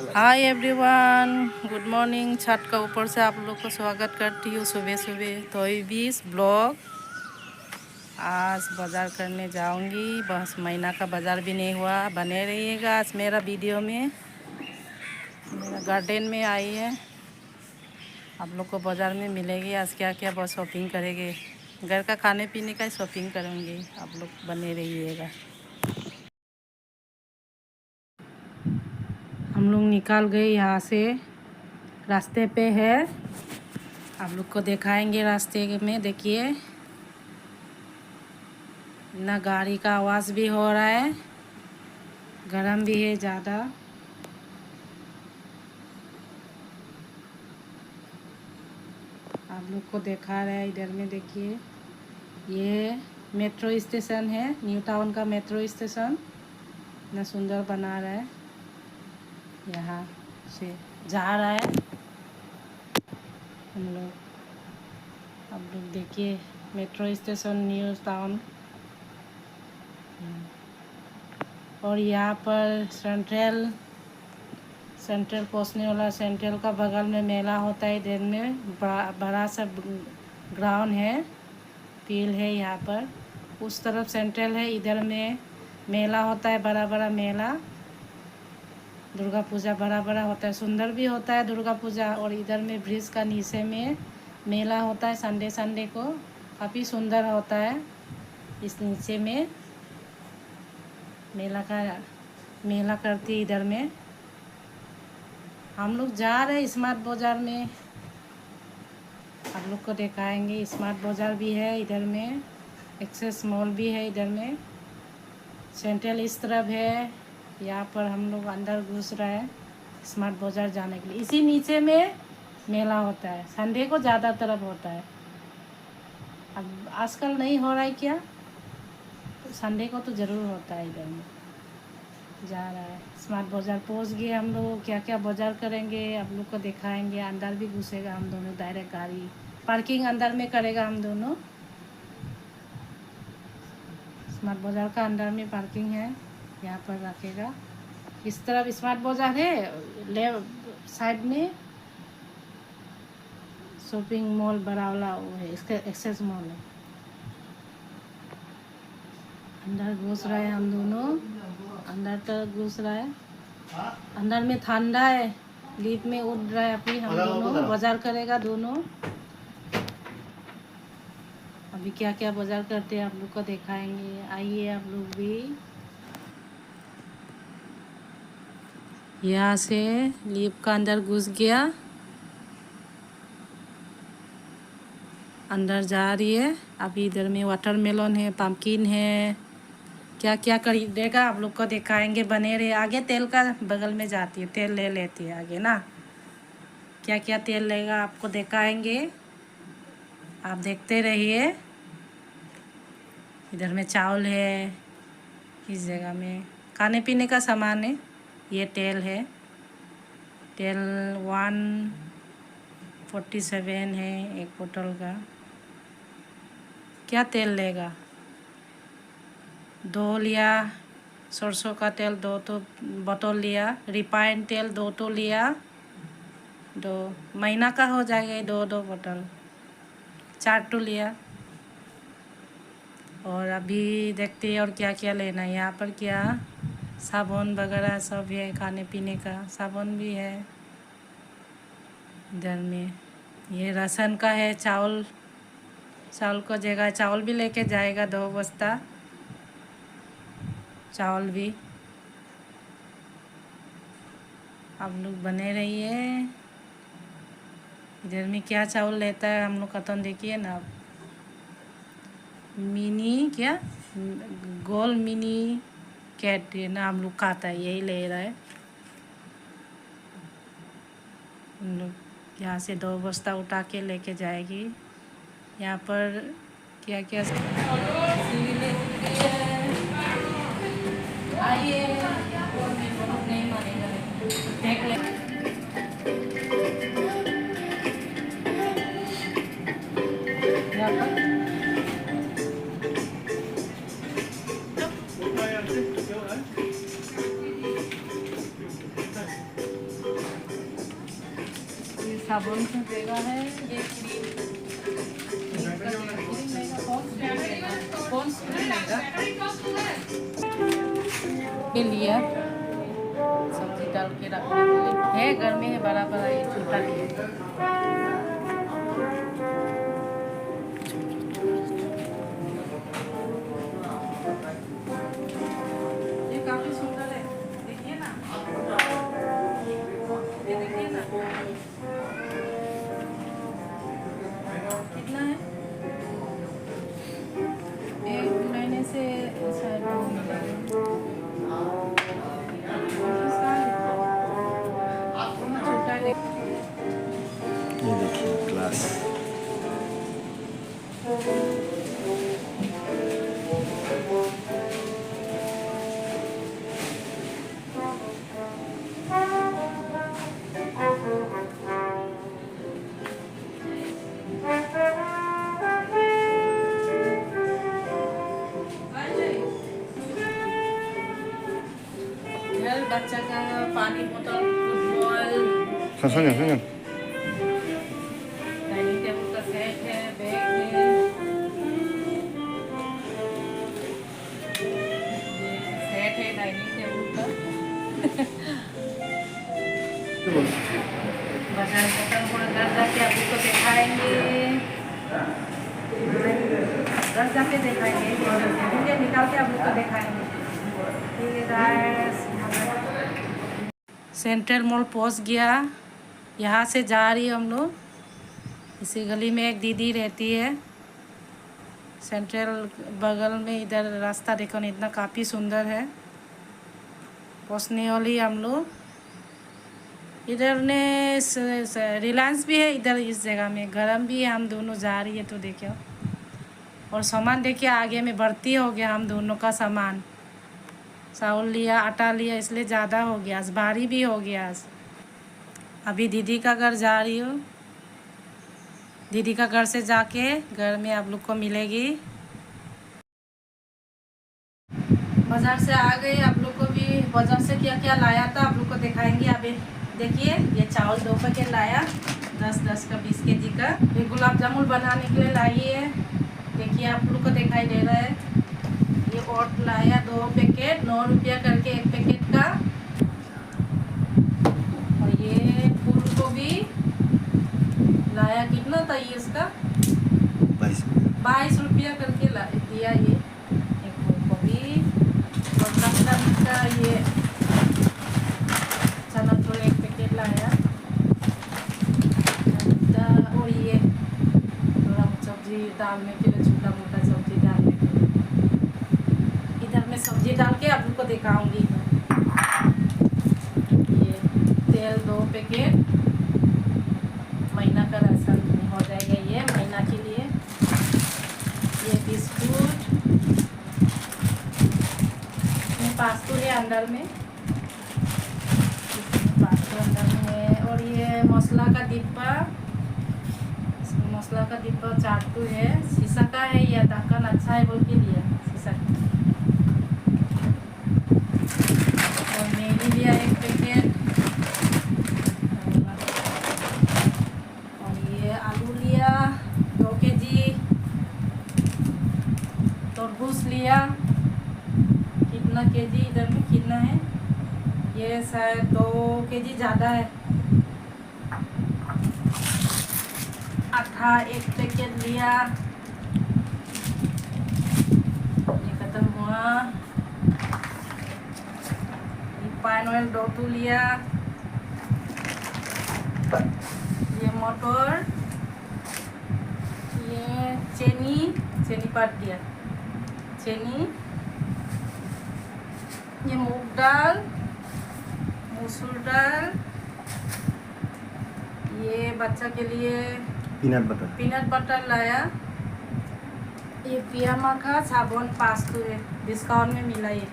Hi everyone, good morning. छत का ऊपर से आप लोग को स्वागत करती हूँ सुबह सुबह। तो बीस ब्लॉग आज बाज़ार करने जाऊंगी। बस महीना का बाज़ार भी नहीं हुआ। बने रहिएगा आज मेरा वीडियो में। मेरा गार्डन में आई है, आप लोग को बाज़ार में मिलेगी आज क्या क्या बहुत शॉपिंग करेंगे। घर का खाने पीने का शॉपिंग करेंगे, आप लोग बने रहिएगा। हम लोग निकाल गए यहाँ से, रास्ते पे है, आप लोग को दिखाएंगे। रास्ते में देखिए ना, गाड़ी का आवाज़ भी हो रहा है, गर्म भी है ज़्यादा। आप लोग को दिखा रहा है, इधर में देखिए ये मेट्रो स्टेशन है, न्यू टाउन का मेट्रो स्टेशन। इतना सुंदर बना रहा है, यहाँ से जा रहा है हम लोग। आप लोग देखिए मेट्रो स्टेशन न्यू टाउन। और यहाँ पर सेंट्रल पहुँचने वाला, सेंट्रल का बगल में मेला होता है। इधर में बड़ा सा ग्राउंड है, फील्ड है यहाँ पर। उस तरफ सेंट्रल है, इधर में मेला होता है, बड़ा बड़ा मेला। दुर्गा पूजा बड़ा बड़ा होता है, सुंदर भी होता है दुर्गा पूजा। और इधर में ब्रिज का नीचे में मेला होता है, संडे को काफ़ी सुंदर होता है। इस नीचे में मेला करती इधर में। हम लोग जा रहे हैं स्मार्ट बाज़ार में, आप लोग को दिखाएंगे। स्मार्ट बाज़ार भी है इधर में, एक्सेस मॉल भी है इधर में। सेंट्रल इस तरफ है, यहाँ पर हम लोग अंदर घुस रहे हैं स्मार्ट बाज़ार जाने के लिए। इसी नीचे में मेला होता है, संडे को ज़्यादा तरफ होता है। अब आजकल नहीं हो रहा है क्या, तो संडे को तो ज़रूर होता है। इधर में जा रहा है, स्मार्ट बाज़ार पहुंच गए हम लोग। क्या क्या बाज़ार करेंगे आप लोग को दिखाएंगे। अंदर भी घुसेगा हम दोनों, डायरेक्ट गाड़ी पार्किंग अंदर में करेगा हम दोनों। स्मार्ट बाज़ार का अंदर में पार्किंग है, यहाँ पर रखेगा। इस तरफ स्मार्ट बाज़ार है, लेफ्ट साइड में शॉपिंग मॉल बड़ा वाला वो है, इसका एक्सेस मॉल है। अंदर घुस रहे हैं हम दोनों, अंदर तक घुस रहा है। अंदर में ठंडा है, लिफ्ट में उड़ रहा है। अभी हम दोनों बाज़ार करेगा दोनों। अभी क्या क्या बाज़ार करते हैं आप लोग को दिखाएंगे, आइए आप लोग भी। यहाँ से लिफ्ट का अंदर घुस गया, अंदर जा रही है। अभी इधर में वाटरमेलन है, पम्पकिन है, क्या क्या खरीदेगा आप लोग को दिखाएंगे। बने रहे आगे। तेल का बगल में जाती है, तेल ले लेती है आगे ना। क्या क्या तेल लेगा आपको दिखाएंगे, आप देखते रहिए। इधर में चावल है, इस जगह में खाने पीने का सामान है। ये तेल है, तेल 147 है एक बोतल का। क्या तेल लेगा, 2 लिया। सरसों का तेल 2 बोतल लिया। रिफाइंड तेल 2 तो लिया, 2 महीना का हो जाएगा। 2 बोतल, 4 तो लिया। और अभी देखते हैं और क्या क्या लेना है। यहाँ पर क्या साबुन वगैरह सब है, खाने पीने का साबुन भी है। इधर में ये राशन का है, चावल को जगह चावल भी लेके जाएगा, 2 बस्ता चावल भी। आप लोग बने रहिए। इधर में क्या चावल लेता है हम लोग का तो देखिए ना आप। मिनी क्या गोल मिनी कैट ना हम लोग खाता है, यही ले रहा है हम लोग। यहाँ से 2 बस्ता उठा के लेके जाएगी। यहाँ पर क्या क्या आइए, नहीं मानेगा, देख ले। यहाँ पर साबुन का जगह है। ये क्रीम के लिए सब्जी डाल के रखने के लिए है। घर में है बड़ा बड़ा, ये छोटा लिए। ये काफी सुंदर है, देखिए ना, ये देखिए ना कितना है। 1 महीने से शायद छोटा। ये देखिए ग्लास। बच्चा का पानी बोतल, फुटबॉल, संग डाइनिंग टेबल का सेट है, बैग है, ये सेट है डाइनिंग टेबल का। बाजार खत्म हुआ, घर जाके आप उसको दिखाएंगे, घर जाके दिखाएंगे, निकाल के आप उसको दिखाएंगे। ठीक है गाइस, सेंट्रल मॉल पहुंच गया। यहाँ से जा रही है हम लोग। इसी गली में एक दीदी रहती है, सेंट्रल बगल में। इधर रास्ता देखो ना, इतना काफ़ी सुंदर है। पहुँचने वाली हम लोग। इधर ने रिलायंस भी है, इधर इस जगह में गरम भी है। हम दोनों जा रही है तो देखियो, और सामान देखिए आगे में भर्ती हो गया हम दोनों का सामान। चावल लिया, आटा लिया, इसलिए ज़्यादा हो गया, भारी भी हो गया। अभी दीदी का घर जा रही हूँ। दीदी का घर से जाके घर में आप लोग को मिलेगी। बाज़ार से आ गए। आप लोग को भी बाज़ार से क्या क्या लाया था आप लोग को दिखाएंगे। अभी देखिए, ये चावल 2 पैकेट लाया, 10-10 का 20 kg का। ये गुलाब जामुन बनाने के लिए लाई है, देखिए आप लोग को दिखाई दे रहा है। ये ओट लाया 2 पैकेट, 9 रुपया करके 1 पैकेट का। और ये फूल गोभी लाया, कितना था ये इसका? 22 रुपया करके दिया ये एक फूल गोभी। और लहसुन का ये चना थोड़ा 1 पैकेट लाया। और ये थोड़ा सब्जी डालने के लिए, छोटा मोटा सब्जी डालने के लिए। इधर मैं सब्जी डाल के आप लोग को दिखाऊंगी। ये तेल 2 पैकेट, महीना का राशन हो जाएगा ये महीना के लिए। ये बिस्कुट, ये पास्ता है अंदर में, पास्ता अंदर में है। और ये मसाला का डिब्बा, मसाला का डिब्बा चाटू है, शीशा का है। यह ढक्कन अच्छा है बोल के लिया शीशा का। और मैगी लिया 1 पैकेट। और ये आलू लिया 2 kg। तरबूज लिया, कितना kg इधर में कितना है? ये शायद 2 kg ज़्यादा है। आटा 1 पैकेट लिया, ये खत्म हुआ। पाइन ऑयल 2 लिया। ये मटर, ये चीनी पाट दिया, चीनी। ये मूंग दाल, मसूर दाल। ये बच्चा के लिए पीनट बटर लाया। ये पियामा का साबुन 5 है, डिस्काउंट में मिला। ये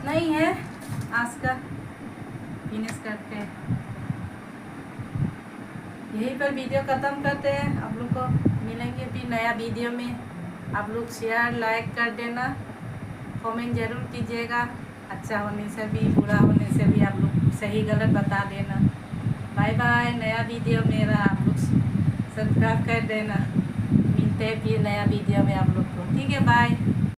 नहीं है आज का, फिनिश करते हैं। यहीं पर वीडियो ख़त्म करते हैं। आप लोग को मिलेंगे भी नया वीडियो में। आप लोग शेयर लाइक कर देना, कमेंट ज़रूर कीजिएगा। अच्छा होने से भी बुरा होने से भी आप लोग सही गलत बता देना। Bye bye. नया वीडियो मेरा आप लोग सब्सक्राइब कर देना। मिलते हैं फिर नया वीडियो में आप लोग को। ठीक है, बाय।